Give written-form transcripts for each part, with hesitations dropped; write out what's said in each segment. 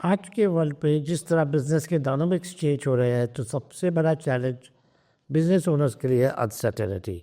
आज के वर्ल्ड पे जिस तरह बिजनेस के डायनामिक्स चेंज हो रहे हैं तो सबसे बड़ा चैलेंज बिजनेस ओनर्स के लिए अनसर्टेनिटी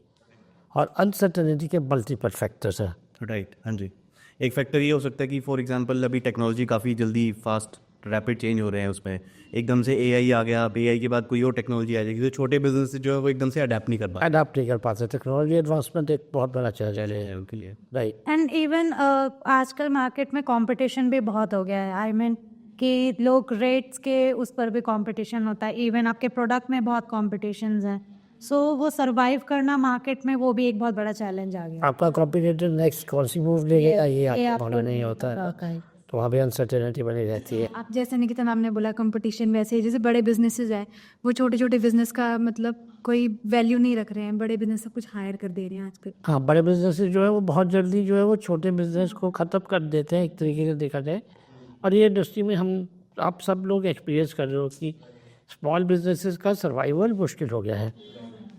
और अनसर्टेनिटी के मल्टीपल फैक्टर्स हैं। राइट, हाँ जी। एक फैक्टर ये हो सकता है कि फॉर एग्जांपल अभी टेक्नोलॉजी काफ़ी जल्दी फास्ट रैपिड चेंज हो रहे हैं, उसमें एकदम से एआई आ गया, अब एआई के बाद कोई और टेक्नोलॉजी आ जाएगी, तो छोटे बिजनेस जो है वो एकदम से अडेप्ट नहीं कर पाते। अडाप्ट नहीं कर पाते। टेक्नोलॉजी एडवांसमेंट एक बहुत बड़ा चैलेंज है उनके लिए। राइट। एंड इवन आजकल मार्केट में कंपटीशन भी बहुत हो गया है। आई मीन कि लोग रेट्स के उस पर भी कंपटीशन होता है। इवन आपके प्रोडक्ट में बहुत कॉम्पिटिशन्स हैं। सो वो सरवाइव करना मार्केट में वो भी एक बहुत बड़ा चैलेंज आ गया। आपका कॉम्पिटिटर नेक्स्ट कौन सी मूव लेगा ये आपको आपको मालूम नहीं होता है, तो वहाँ भी अनसर्टेनिटी बनी रहती है। आप जैसे निकिता मैम ने बोला कंपटीशन, वैसे ही जैसे बड़े बिजनेसेस हैं वो छोटे छोटे बिजनेस का मतलब कोई वैल्यू नहीं रख रहे हैं, बड़े बिजनेस सब कुछ हायर कर दे रहे हैं आजकल। हाँ, बड़े बिजनेस जो है वो बहुत जल्दी जो है वो छोटे बिजनेस को ख़त्म कर देते हैं एक तरीके से देखा जाए। और ये इंडस्ट्री में आप सब लोग एक्सपीरियंस कर रहे हो कि स्मॉल बिजनेसेस का सर्वाइवल मुश्किल हो गया है।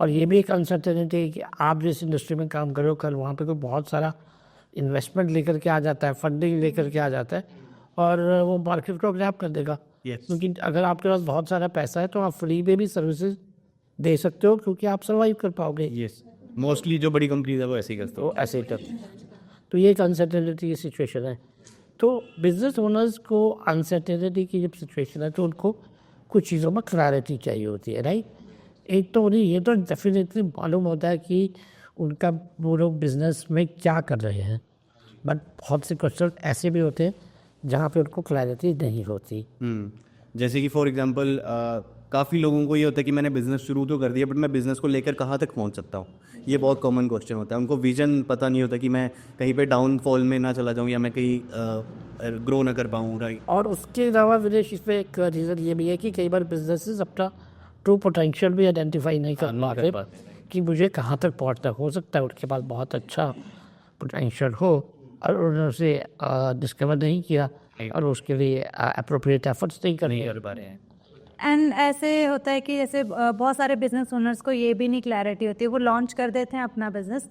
और ये भी एक अनसर्टेनिटी है कि आप जिस इंडस्ट्री में काम कर रहे हो कल वहाँ पे कोई बहुत सारा इन्वेस्टमेंट लेकर के आ जाता है, फंडिंग लेकर के आ जाता है और वो मार्केट को ग्रैब कर देगा। क्योंकि अगर आपके पास बहुत सारा पैसा है तो आप फ्री में भी सर्विसेज दे सकते हो क्योंकि आप सर्वाइव कर पाओगे। यस, मोस्टली जो बड़ी कंपनीज है वो ऐसे ही करते तो ऐसे ही करते हैं। तो ये एक अनसर्टेनिटी की सिचुएशन है। तो बिजनेस ओनर्स को अनसर्टेनिटी की जब सिचुएशन है तो उनको कुछ चीज़ों में क्लैरिटी चाहिए होती है। राइट। एक तो उन्हें ये तो डेफिनेटली मालूम होता है कि उनका वो लोग बिजनेस में क्या कर रहे हैं, बट बहुत से क्वेश्चन ऐसे भी होते हैं जहाँ पे उनको क्लैरिटी नहीं होती। जैसे कि फॉर एग्जांपल काफ़ी लोगों को ये होता है कि मैंने बिज़नेस शुरू तो कर दिया बट मैं बिज़नेस को लेकर कहाँ तक पहुँच सकता हूँ, ये बहुत कॉमन क्वेश्चन होता है। उनको विजन पता नहीं होता कि मैं कहीं पे डाउनफॉल में ना चला जाऊँ या मैं कहीं ग्रो ना कर पाऊँ। राइट। और उसके अलावा विदेश इसमें एक रीज़न ये भी है कि कई बार बिजनेसेस अपना ट्रू पोटेंशियल भी आइडेंटिफाई नहीं कर पाते कि मुझे कहाँ तक पहुँचना। हो सकता है उनके पास बहुत अच्छा पोटेंशियल हो और उन्होंने उसे डिस्कवर नहीं किया और उसके लिए अप्रोप्रिएट एफर्ट्स नहीं कर पा रहे हैं। एंड ऐसे होता है कि जैसे बहुत सारे बिजनेस ओनर्स को ये भी नहीं क्लैरिटी होती है। वो लॉन्च कर देते हैं अपना बिजनेस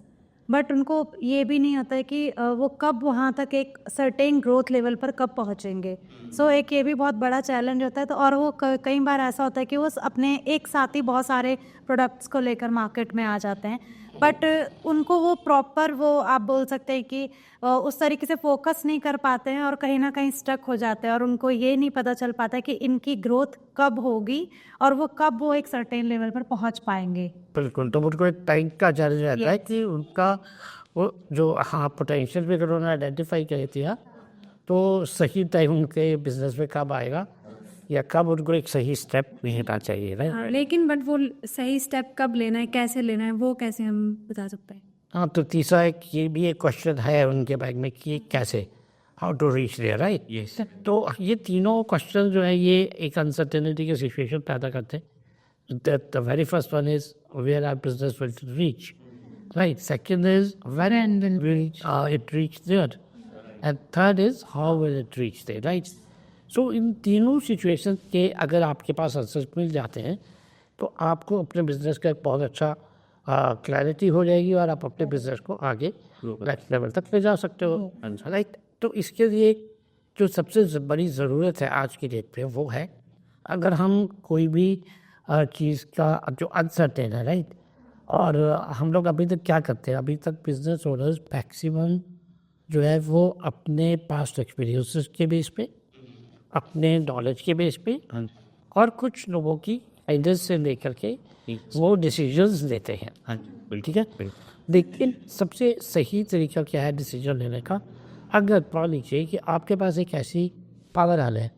बट उनको ये भी नहीं होता है कि वो कब वहाँ तक एक सर्टेन ग्रोथ लेवल पर कब पहुँचेंगे। सो एक ये भी बहुत बड़ा चैलेंज होता है। तो और वो कई बार ऐसा होता है कि वो अपने एक साथ ही बहुत सारे प्रोडक्ट्स को लेकर मार्केट में आ जाते हैं बट उनको वो प्रॉपर वो आप बोल सकते हैं कि उस तरीके से फोकस नहीं कर पाते हैं और कहीं ना कहीं स्टक हो जाते हैं और उनको ये नहीं पता चल पाता कि इनकी ग्रोथ कब होगी और वो कब वो एक सर्टेन लेवल पर पहुंच पाएंगे। बिल्कुल। तो उनको एक टाइम का चैलेंज रहता है कि उनका वो जो पोटेंशियल भी अगर उन्होंने आइडेंटिफाई कर दिया तो सही टाइम उनके बिजनेस में कब आएगा या कब उनको एक सही स्टेप लेना चाहिए। हाँ, लेकिन बट वो सही स्टेप कब लेना है, कैसे लेना है, वो कैसे हम बता सकते हैं? हाँ, तो तीसरा ये भी एक क्वेश्चन है उनके बैग में कि कैसे, how to reach there. Right. Yes. तो ये तीनों क्वेश्चन जो है ये एक अनसर्टेनिटी की सिचुएशन पैदा करते हैं। The very first one is where are business will reach. Right. Second is when will it reach there and third is how will it reach there. Right. So इन तीनों सिचुएशन के अगर आपके पास answer मिल जाते हैं तो आपको अपने बिजनेस का एक बहुत अच्छा क्लैरिटी हो जाएगी और आप अपने बिजनेस को आगे नेक्स्ट लेवल तक ले जा सकते हो। राइट। तो इसके लिए जो सबसे बड़ी ज़रूरत है आज की डेट पे वो है अगर हम कोई भी चीज़ का जो अनसर्टेन है। राइट। और हम लोग अभी तक क्या करते हैं, अभी तक बिजनेस ओनर्स मैक्सिमम जो है वो अपने पास्ट एक्सपीरियंसेस के बेस पे, अपने नॉलेज के बेस पे और कुछ लोगों की गाइडेंस से लेकर के वो डिसीजंस लेते हैं। हाँ, ठीक है। लेकिन सबसे सही तरीका क्या है डिसीजन लेने का, अगर मान लीजिए कि आपके पास एक ऐसी पावर हाल है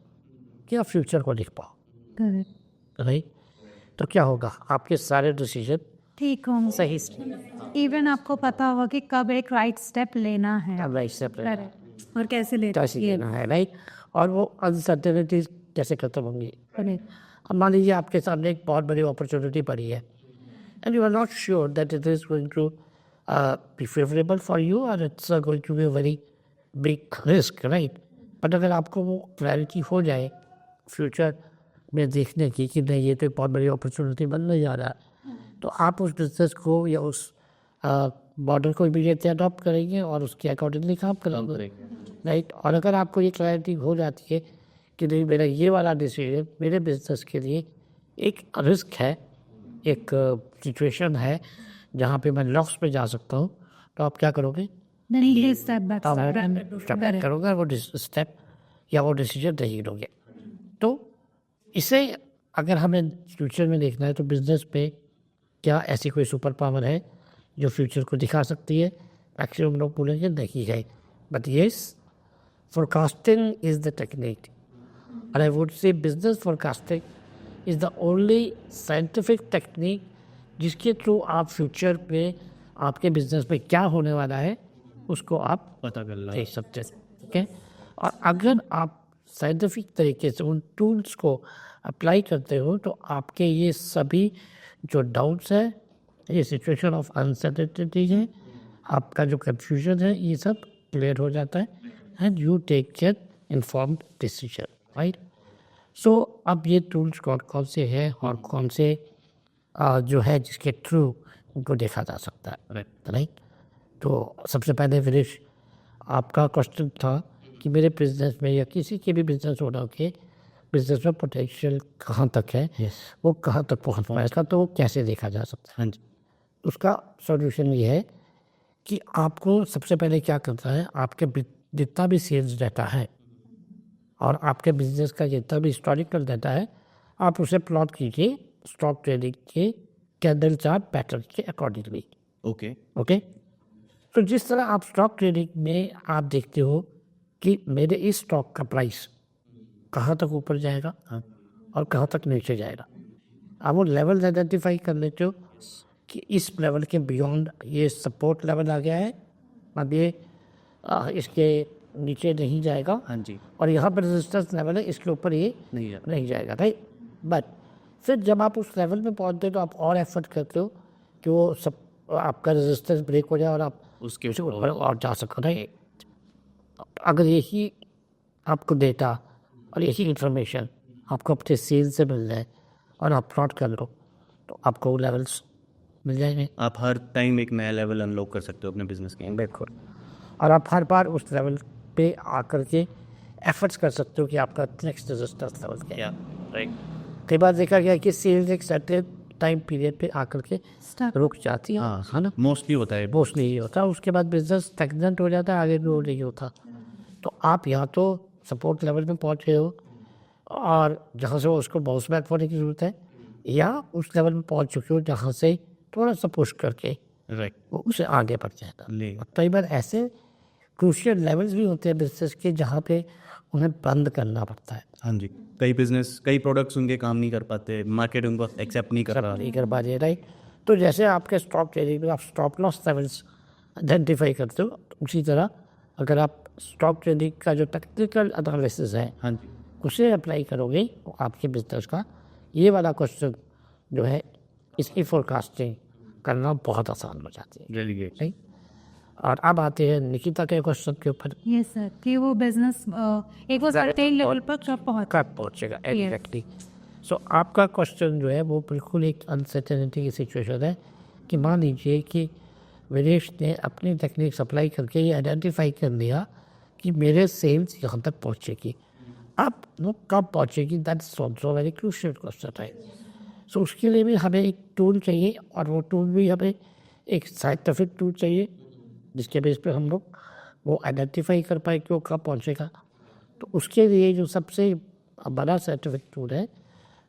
कि आप फ्यूचर को लिख पाओ। राइट। तो क्या होगा, आपके सारे डिसीजन ठीक होंगे, सही इवन आपको पता होगा कि कब एक राइट स्टेप लेना है, राइट स्टेप करेक्ट, और कैसे लेना है। राइट। और वो अनसर्टेनिटीज कैसे खत्म होंगी। अब मान लीजिए आपके सामने एक बहुत बड़ी अपॉर्चुनिटी पड़ी है and you are not sure that it is going to be favourable for you और it's going to be very big risk. Right. But अगर आपको वो क्लैरिटी हो जाए फ्यूचर में देखने की कि नहीं ये तो एक बहुत बड़ी अपॉर्चुनिटी बनने जा रहा है, तो आप उस बिजनेस को या उस मॉडल को इमीडिएटली अडॉप्ट करेंगे और उसके अकॉर्डिंगली काम करेंगे। राइट। और अगर आपको ये क्लैरिटी हो जाती है कि नहीं मेरा ये वाला डिसीजन मेरे बिजनेस के लिए एक रिस्क है, एक सिचुएशन है जहाँ पे मैं लॉस में जा सकता हूँ, तो आप क्या करोगे? नहीं स्टेप बैक स्टेप बैक करोगे, वो स्टेप या वो डिसीजन नहीं लोगे। तो इसे अगर हमें फ्यूचर में देखना है तो बिजनेस पे क्या ऐसी कोई सुपर पावर है जो फ्यूचर को दिखा सकती है? मैक्सिमम लोग बोलेंगे नहीं है, but yes forecasting is the technique, and I would say business forecasting is the only scientific technique जिसके थ्रू आप फ्यूचर में आपके बिजनेस में क्या होने वाला है उसको आप पता कर ला। देख सकते हैं। ठीक है, और अगर आप साइंटिफिक तरीके से उन टूल्स को अप्लाई करते हो तो आपके ये सभी जो डाउट्स है, ये सिचुएशन ऑफ अनसर्टेनिटी है, आपका जो कंफ्यूजन है, ये सब क्लियर हो जाता है and you take an informed decision, right. So अब ये टूल्स कौन कौन से हैं और कौन से जो है जिसके थ्रू उनको देखा जा सकता है, राइट। तो सबसे पहले विनेश, आपका क्वेश्चन था कि मेरे बिजनेस में या किसी के भी बिजनेस ओनर के बिजनेस में पोटेंशियल कहाँ तक है, वो कहाँ तक पहुँच पाएगा, तो वो कैसे देखा जा सकता है। हाँ जी, उसका सॉल्यूशन ये है कि आपको सबसे पहले क्या करना है, आपके जितना भी सेल्स डाटा है और आपके बिजनेस का जितना भी हिस्टोरिकल डाटा है, आप उसे प्लॉट कीजिए स्टॉक ट्रेडिंग के कैंडल चार्ट पैटर्न के अकॉर्डिंगली। ओके, तो जिस तरह आप स्टॉक ट्रेडिंग में आप देखते हो कि मेरे इस स्टॉक का प्राइस कहाँ तक ऊपर जाएगा और कहाँ तक नीचे जाएगा, आप वो लेवल आइडेंटिफाई कर लेते हो कि इस लेवल के बियॉन्ड ये सपोर्ट लेवल आ गया है, अब ये इसके नीचे नहीं जाएगा। हाँ जी, और यहाँ पर रेजिस्टेंस लेवल है, इसके ऊपर ये नहीं जाएगा, राइट। बट फिर जब आप उस लेवल में पहुँचते हो तो आप और एफर्ट करते हो कि वो सब आपका रेजिस्टेंस ब्रेक हो जाए और आप उसके ऊपर और जा सको, राइट। अगर यही आपको डेटा और यही इंफॉर्मेशन आपको अपने सेल से मिल जाए और आप प्लॉट कर लो तो आपको वो लेवल्स मिल जाएंगे। आप हर टाइम एक नया लेवल अनलॉक कर सकते हो अपने बिजनेस के। बिल्कुल, और आप हर बार उस लेवल पे आकर के एफर्ट्स कर सकते हो कि आपका नेक्स्ट रेजिस्टेंस लेवल क्या है, राइट। कई बार देखा गया कि सेल्स एक सर्टेन टाइम पीरियड पे आकर के रुक जाती है, है ना, मोस्टली होता है। मोस्टली ये होता है, उसके बाद बिजनेस स्टैग्नेंट हो जाता है, आगे ग्रो नहीं होता। तो आप यहाँ तो सपोर्ट लेवल में पहुँच गए हो और जहाँ से वो उसको बाउंस बैक होने की ज़रूरत है, या उस लेवल में पहुँच चुके हो जहाँ से थोड़ा सा पुश करके राइट वो उसे आगे बढ़ जाएगा। कई बार ऐसे क्रूशियल लेवल्स भी होते हैं बिजनेस के जहाँ पे उन्हें बंद करना पड़ता है। हाँ जी, कई प्रोडक्ट्स उनके काम नहीं कर पाते, मार्केट उनको एक्सेप्ट नहीं कर रहा। नहीं कर पा रहे, राइट। तो जैसे आपके स्टॉक ट्रेडिंग में आप स्टॉप लॉस लेवल्स आइडेंटिफाई करते हो, तो उसी तरह अगर आप स्टॉक ट्रेडिंग का जो टेक्निकल एनालिसिस है, हाँ जी, उसे अप्लाई करोगे तो आपके बिजनेस का ये वाला क्वेश्चन जो है इसकी फोरकास्टिंग करना बहुत आसान हो जाती है, रियली ग्रेट। राइट। और अब आते हैं निकिता के क्वेश्चन के ऊपर, यस सर, कि वो बिजनेस एक वो सर्टेन लेवल पर कब पहुंचेगा एग्जैक्टली। सो आपका क्वेश्चन जो है वो बिल्कुल एक अनसर्टेनिटी की सिचुएशन है कि मान लीजिए कि विदेश ने अपनी टेक्निक अप्लाई करके ये आइडेंटिफाई कर लिया कि मेरे सेल्स यहाँ तक पहुँचेगी, अब वो कब पहुँचेगी, that's also very crucial question है। सो उसके लिए भी हमें एक टूल चाहिए और वो टूल भी हमें एक साइंटिफिक टूल चाहिए जिसके बेस पे हम लोग वो आइडेंटिफाई कर पाए कि वो कब पहुँचेगा। तो उसके लिए जो सबसे बड़ा साइंटिफिक टूल है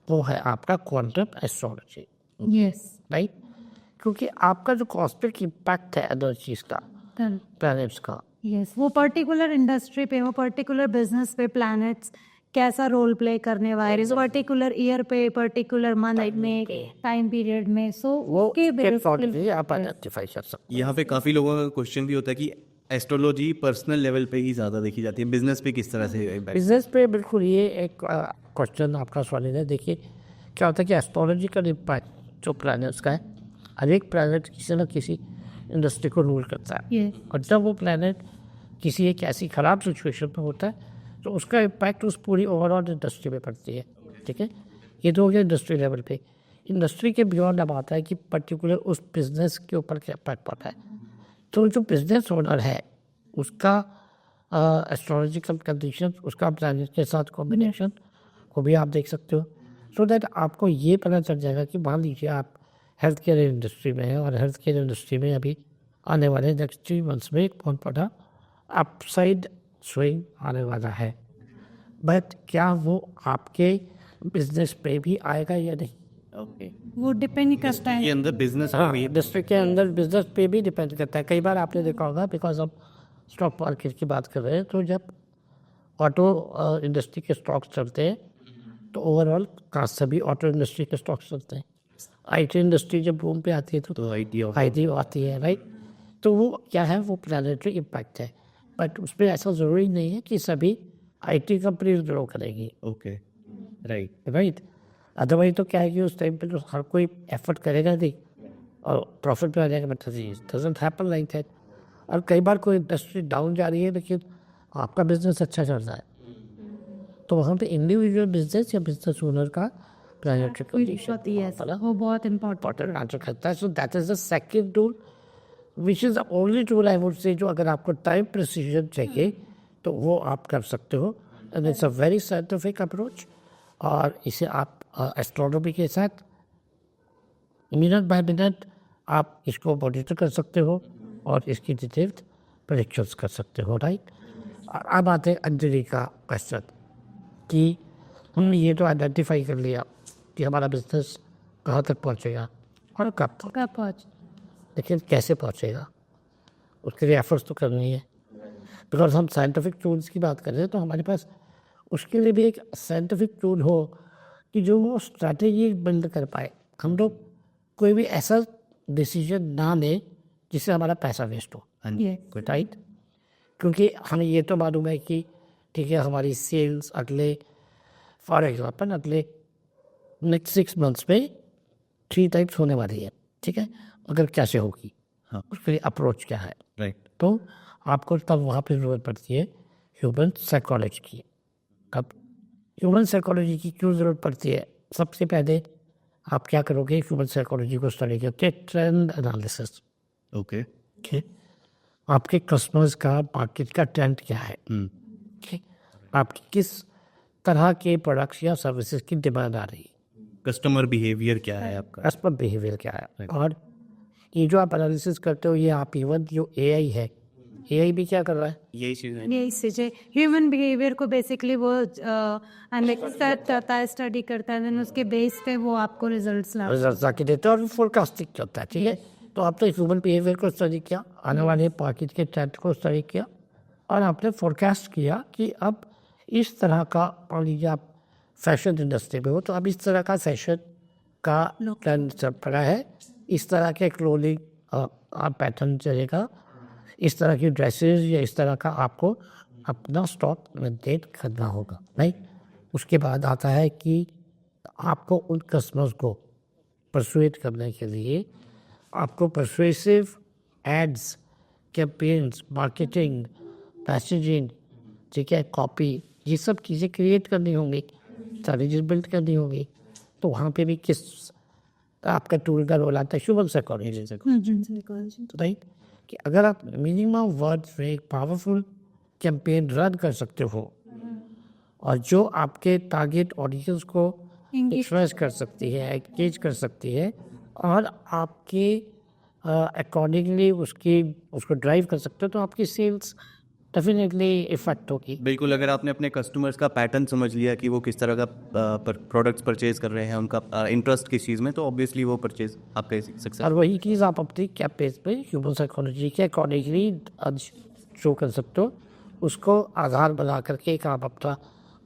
वो है आपका क्वांटम एस्ट्रोलॉजी, यस राइट। क्योंकि आपका जो कॉस्मिक इम्पैक्ट है एनर्जीज का, प्लैनेट्स का, यस, वो पर्टिकुलर इंडस्ट्री पे, वो पर्टिकुलर बिजनेस पे प्लैनेट्स कैसा रोल प्ले करने वाले इस पर्टिकुलर ईयर पे, पर्टिकुलर मंथ में, टाइम पीरियड में, सो वो के के आप आइडेंटिफाई कर सकते यहाँ पे काफ़ी लोगों का क्वेश्चन भी होता है कि एस्ट्रोलॉजी पर्सनल लेवल पे ही ज़्यादा देखी जाती है, बिजनेस पे किस तरह से impact? बिजनेस पे बिल्कुल ये एक क्वेश्चन आपका सवाल है। देखिए क्या होता है कि एस्ट्रोलॉजिकल इम्पैक्ट जो प्लैनेट्स का है, हर एक प्लैनेट किसी न किसी इंडस्ट्री को रूल करता है, और जब वो प्लैनेट किसी एक ऐसी ख़राब सिचुएशन में होता है तो उसका इम्पैक्ट उस पूरी ओवरऑल इंडस्ट्री में पड़ती है, ठीक है। ये तो हो गया इंडस्ट्री लेवल पे। इंडस्ट्री के बियॉन्ड अब आता है कि पर्टिकुलर उस बिज़नेस के ऊपर क्या इम्पैक्ट पड़ता है। तो जो बिज़नेस ओनर है उसका एस्ट्रोलॉजिकल कंडीशन, उसका प्लानिट के साथ कॉम्बिनेशन को भी आप देख सकते हो, सो दैट आपको ये पता चल जाएगा कि मान लीजिए आप हेल्थ केयर इंडस्ट्री में हैं और हेल्थ केयर इंडस्ट्री में अभी आने वाले नेक्स्ट 3 मंथ्स में एक बहुत बड़ा अपसाइड स्विंग आने वाला है, बट क्या वो आपके बिजनेस पे भी आएगा या नहीं? ओके, वो डिपेंड ही करता है। ये अंदर बिजनेस हाँ, इंडस्ट्री के अंदर बिजनेस पे भी डिपेंड करता है। कई बार आपने देखा होगा, बिकॉज हम स्टॉक मार्केट की बात कर रहे हैं, तो जब ऑटो इंडस्ट्री के स्टॉक्स चलते हैं तो ओवरऑल कास्ट से भी ऑटो इंडस्ट्री के स्टॉक्स चलते हैं। आईटी इंडस्ट्री जब बूम पे आती है तो आईटी आती है, राइट? तो वो क्या है, वो प्लानिटरी इम्पैक्ट है, बट उसमें ऐसा ज़रूरी नहीं है कि सभी आईटी कंपनीज ग्रो करेंगी। ओके, राइट, अदरवाइज तो क्या है कि उस टाइम पे तो हर कोई एफर्ट करेगा नहीं और प्रॉफिट पे आ जाएगा, but doesn't happen like that. और कई बार कोई इंडस्ट्री डाउन जा रही है लेकिन आपका बिजनेस अच्छा चल रहा है, तो वहाँ पे इंडिविजुअल बिजनेस या बिजनेस ओनर का प्लानिटरी कंडीशन होती है, वो बहुत इम्पोर्टेंट। इंपॉर्टेंट आंसर करता है। So that is the second tool which is the only tool I would say, जो अगर आपको टाइम प्रिसीजन चाहिए तो वो आप कर सकते हो, and it's a very scientific approach. और इसे आप एस्ट्रोनॉमी के साथ मिनट बाय मिनट आप इसको मॉनिटर कर सकते हो और इसकी डिटेल्ड प्रेडिक्शंस कर सकते हो, राइट? अब आते हैं अंजलि का क्वेश्चन कि हमने ये तो आइडेंटिफाई कर लिया कि हमारा बिजनेस कहाँ तक पहुँचेगा और कब तक, कब पहुँच लेकिन कैसे पहुँचेगा उसके लिए एफर्ट्स तो करनी है। बिकॉज हम साइंटिफिक टूल्स की बात कर रहे हैं तो हमारे पास उसके लिए भी एक साइंटिफिक टूल हो कि जो वो स्ट्रैटेजी बिल्ड कर पाए। हम लोग कोई भी ऐसा डिसीजन ना लें जिससे हमारा पैसा वेस्ट हो, राइट? क्योंकि हमें ये तो मालूम है कि ठीक है, हमारी सेल्स अगले फॉर एग्जांपल अगले नेक्स्ट 6 मंथ्स में 3 टाइप्स होने वाली है, ठीक है? अगर कैसे होगी, हाँ, उसके लिए अप्रोच क्या है, राइट। तो आपको तब वहाँ पे ज़रूरत पड़ती है ह्यूमन साइकोलॉजी की। कब ह्यूमन साइकोलॉजी की क्यों ज़रूरत पड़ती है? सबसे पहले आप क्या करोगे, ह्यूमन साइकोलॉजी को स्टडी करके ट्रेंड एनालिसिस। ओके, ओके, आपके कस्टमर्स का मार्केट का ट्रेंड क्या है, ओके, आपकी किस तरह के प्रोडक्ट्स या सर्विसेज की डिमांड आ रही है, कस्टमर बिहेवियर क्या है आपका, कस्टमर बिहेवियर क्या है। और ये जो आप एनालिसिस करते हो, ये आप इवन जो एआई है, एआई भी क्या कर रहा है, यही चीज़ है। ये इससे ह्यूमन बिहेवियर को बेसिकली वो एनालाइज करता है, स्टडी करता है, देन उसके बेस पे वो आपको रिजल्ट्स ला रिजल्ट आके देते हैं और फोरकास्टिंग करता है, ठीक है? तो आपने ह्यूमन बिहेवियर को स्टडी किया, आने वाले मार्केट के ट्रेंड को स्टडी किया और आपने फोरकास्ट किया कि अब इस तरह का, मान लीजिए आप फैशन इंडस्ट्री में हो तो अब इस तरह का फैशन का ट्रेंड चल पड़ा है, इस तरह के क्लोथिंग आप पैटर्न चलेगा, इस तरह की ड्रेसेस या इस तरह का आपको अपना स्टॉक मेंटेन करना होगा, राइट? उसके बाद आता है कि आपको उन कस्टमर्स को परसुएट करने के लिए आपको persuasive ads, campaigns, marketing, packaging, ठीक है, कॉपी, ये सब चीज़ें क्रिएट करनी होंगी, स्ट्रैटेजीज बिल्ड करनी होगी। तो वहाँ पे भी किस आपका टूल का रोल आता है, ह्यूमन साइकोलॉजी से, राइट? कि अगर आप मिनिमम वर्ड्स में एक पावरफुल कैंपेन रन कर सकते हो और जो आपके टारगेट ऑडियंस को इन्फ्लुएंस कर सकती है, एंगेज कर सकती है और आपके अकॉर्डिंगली उसको ड्राइव कर सकते हो, तो आपकी सेल्स डेफिनेटली इफेक्ट होगी। बिल्कुल, अगर आपने अपने कस्टमर्स का पैटर्न समझ लिया कि वो किस तरह का प्रोडक्ट्स परचेज कर रहे हैं, उनका इंटरेस्ट किस चीज़ में, तो ऑब्वियसली वो परचेज आपका सक्सेस। और वही चीज़ आप अपनी कैंपेन पे ह्यूमन साइकोलॉजी के अकॉर्डिंगली शो कर सकते हो, उसको आधार बना करके एक आप अपना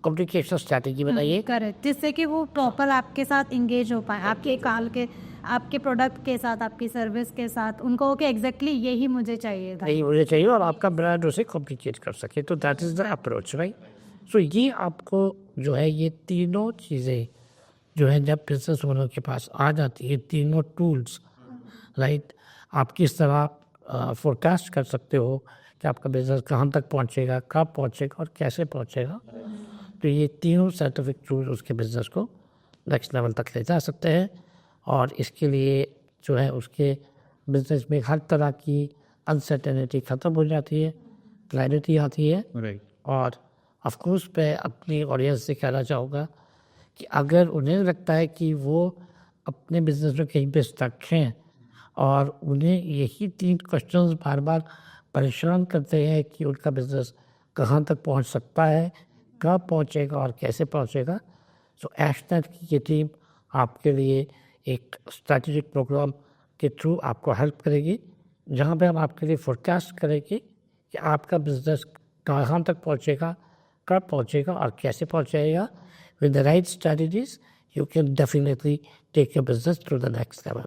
कम्युनिकेशन स्ट्रैटेजी बनाइए, करेक्ट, जिससे कि वो प्रॉपर आपके साथ इंगेज हो पाए, आपके काल के, आपके प्रोडक्ट के साथ, आपकी सर्विस के साथ, उनको हो कि एग्जैक्टली यही मुझे चाहिए था। नहीं मुझे चाहिए, और आपका ब्रांड उसे कम्युनिकेट कर सके। तो that is the approach, right? So ये आपको जो है, ये तीनों चीज़ें जो है जब बिजनेस ओनर के पास आ जाती है, तीनों टूल्स, राइट, आप किस तरह फोरकास्ट कर सकते हो कि आपका बिजनेस कहाँ तक पहुँचेगा, कब पहुँचेगा और कैसे पहुँचेगा। तो ये तीनों साइंटिफिक टूल उसके बिजनेस को नेक्स्ट लेवल तक ले जा सकते हैं और इसके लिए जो है उसके बिजनेस में हर तरह की अनसर्टेनिटी ख़त्म हो जाती है, क्लैरिटी आती है। राइट। और ऑफ कोर्स मैं अपनी ऑडियंस से कहना चाहूँगा कि अगर उन्हें लगता है कि वो अपने बिजनेस में कहीं पे स्टक हैं और उन्हें यही 3 क्वेश्चंस बार बार परेशान करते हैं कि उनका बिजनेस कहाँ तक पहुँच सकता है, कब पहुँचेगा और कैसे पहुँचेगा, सो एशनेट की ये टीम आपके लिए एक स्ट्रैटेजिक प्रोग्राम के थ्रू आपको हेल्प करेगी, जहाँ पे हम आपके लिए फोरकास्ट करेंगे कि आपका बिजनेस कहाँ तक पहुँचेगा, कब पहुँचेगा और कैसे पहुँचेगा. With the right strategies, you can definitely take your business to the next level.